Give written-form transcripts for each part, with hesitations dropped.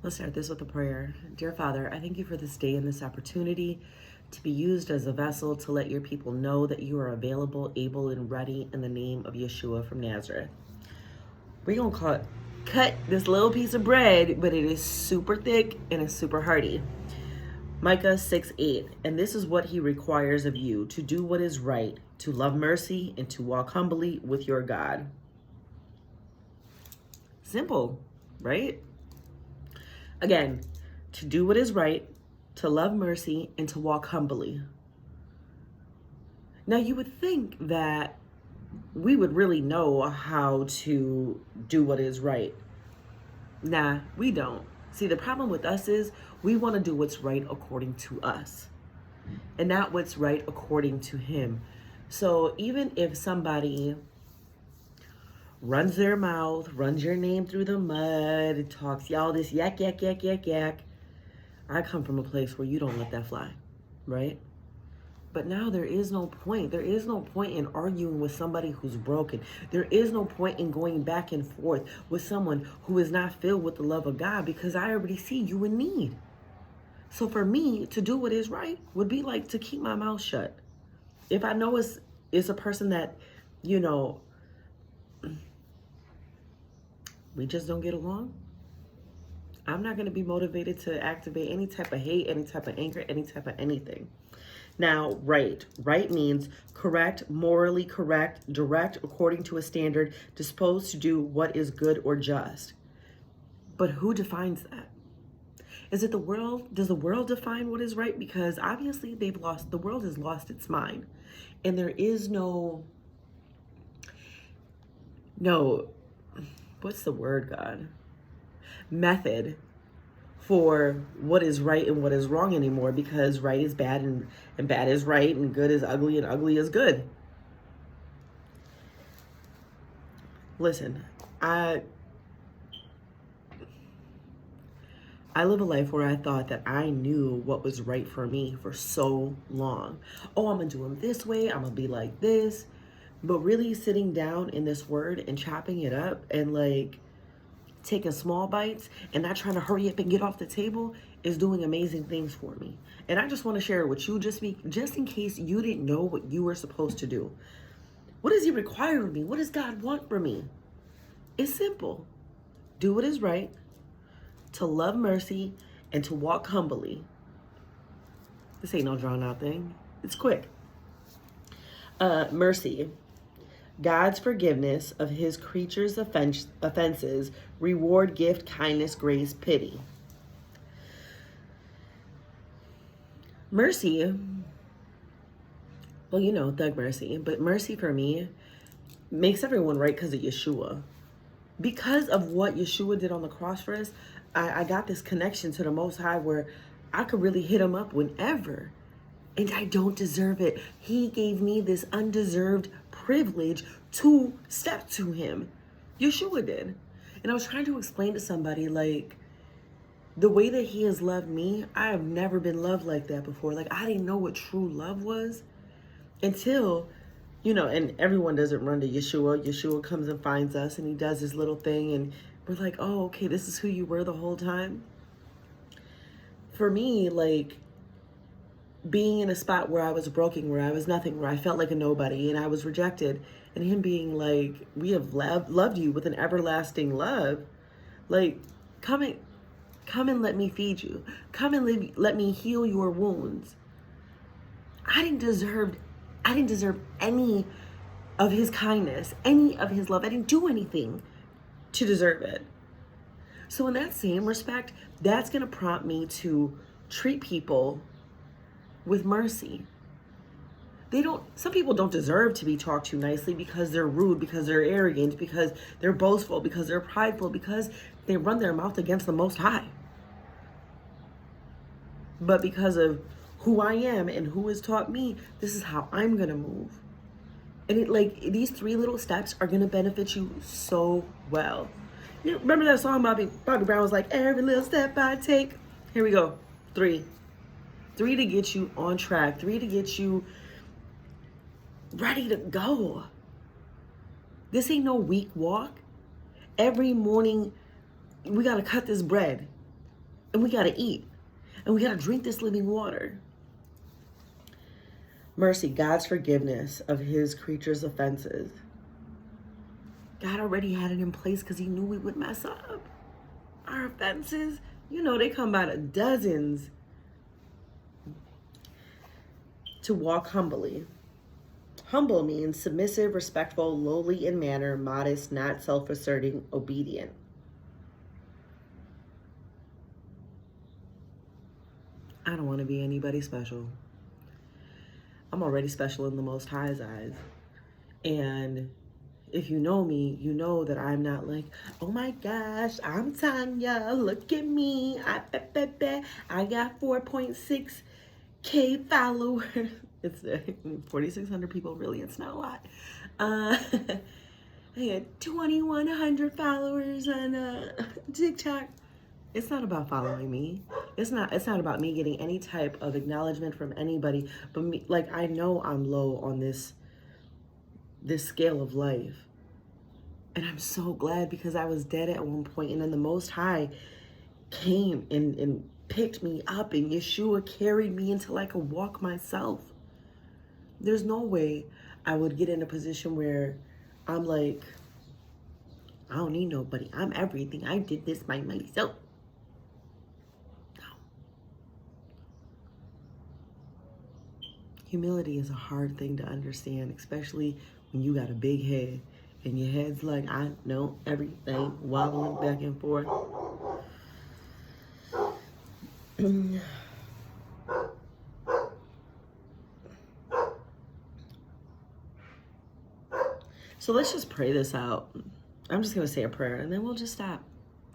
Let's start this with a prayer. Dear Father, I thank you for this day and this opportunity to be used as a vessel to let your people know that you are available, able, and ready in the name of Yeshua from Nazareth. We're going to cut this little piece of bread, but it is super thick and it's super hearty. Micah 6:8, and this is what he requires of you, to do what is right, to love mercy, and to walk humbly with your God. Simple, right? Again, to do what is right, to love mercy, and to walk humbly. Now, you would think that we would really know how to do what is right. Nah, we don't. See, the problem with us is we want to do what's right according to us and not what's right according to him. So even if somebody runs their mouth, runs your name through the mud, talks y'all this yak, yak, yak, yak, yak, I come from a place where you don't let that fly, right? But now there is no point. There is no point in arguing with somebody who's broken. There is no point in going back and forth with someone who is not filled with the love of God, because I already see you in need. So for me to do what is right would be like to keep my mouth shut. If I know it's a person that, we just don't get along, I'm not going to be motivated to activate any type of hate, any type of anger, any type of anything. Now, right means correct, morally correct, direct according to a standard, disposed to do what is good or just. But who defines that? Is it the world? Does the world define what is right? Because obviously the world has lost its mind. And there is no, what's the word, God? Method for what is right and what is wrong anymore, because right is bad and bad is right and good is ugly and ugly is good. Listen, I live a life where I thought that I knew what was right for me for so long. Oh, I'm going to do them this way. I'm going to be like this. But really sitting down in this word and chopping it up and taking small bites and not trying to hurry up and get off the table is doing amazing things for me. And I just want to share it with you just in case you didn't know what you were supposed to do. What does he require of me? What does God want from me? It's simple. Do what is right, to love mercy, and to walk humbly. This ain't no drawn out thing. It's quick. Mercy. God's forgiveness of his creatures' offenses, reward, gift, kindness, grace, pity. Mercy, well, thug mercy, but mercy for me makes everyone right because of Yeshua. Because of what Yeshua did on the cross for us, I got this connection to the Most High where I could really hit him up whenever. And I don't deserve it. He gave me this undeserved privilege to step to him. Yeshua did. And I was trying to explain to somebody, the way that he has loved me, I have never been loved like that before. I didn't know what true love was until, and everyone doesn't run to Yeshua. Yeshua comes and finds us and he does his little thing and we're like, oh, okay, this is who you were the whole time. For me, being in a spot where I was broken, where I was nothing, where I felt like a nobody and I was rejected, and him being like, we have loved you with an everlasting love. Come and let me feed you. Come and let me heal your wounds. I didn't deserve any of his kindness, any of his love. I didn't do anything to deserve it. So in that same respect, that's going to prompt me to treat people with mercy. Some people don't deserve to be talked to nicely because they're rude, because they're arrogant, because they're boastful, because they're prideful, because they run their mouth against the Most High. But because of who I am and who has taught me, this is how I'm going to move. And these 3 little steps are going to benefit you so well. You remember that song Bobby Brown was like, every little step I take. Here we go. 3 to get you on track. 3 to get you ready to go. This ain't no weak walk. Every morning, we got to cut this bread. And we got to eat. And we got to drink this living water. Mercy, God's forgiveness of his creatures' offenses. God already had it in place because he knew we would mess up. Our offenses, they come by the dozens. To walk humbly. Humble means submissive, respectful, lowly in manner, modest, not self-asserting, obedient. I don't want to be anybody special. I'm already special in the Most High's eyes. And if you know me, you know that I'm not like, oh my gosh, I'm Tanya, look at me. I got 4.6K followers. It's 4,600 people, really, it's not a lot. I had 2,100 followers on TikTok. It's not about following me. It's not about me getting any type of acknowledgement from anybody, but me, like, I know I'm low on this scale of life. And I'm so glad, because I was dead at one point, and then the Most High came and picked me up, and Yeshua carried me until I could walk myself. There's no way I would get in a position where I'm like, I don't need nobody. I'm everything. I did this by myself. No. Humility is a hard thing to understand, especially when you got a big head and your head's like, I know everything, wobbling back and forth. So let's just pray this out. I'm just going to say a prayer and then we'll just stop.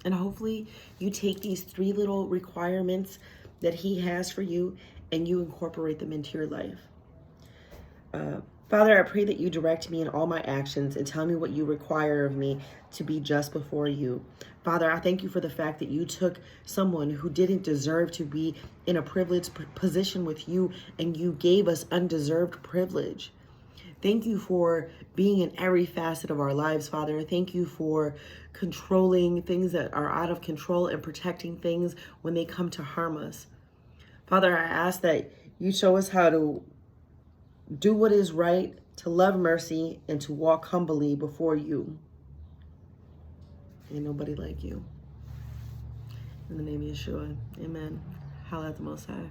And hopefully you take these 3 little requirements that he has for you and you incorporate them into your life. Father, I pray that you direct me in all my actions and tell me what you require of me to be just before you. Father, I thank you for the fact that you took someone who didn't deserve to be in a privileged position with you, and you gave us undeserved privilege. Thank you for being in every facet of our lives, Father. Thank you for controlling things that are out of control and protecting things when they come to harm us. Father, I ask that you show us how to do what is right, to love mercy, and to walk humbly before you. Ain't nobody like you. In the name of Yeshua, amen. Holla at the Most High.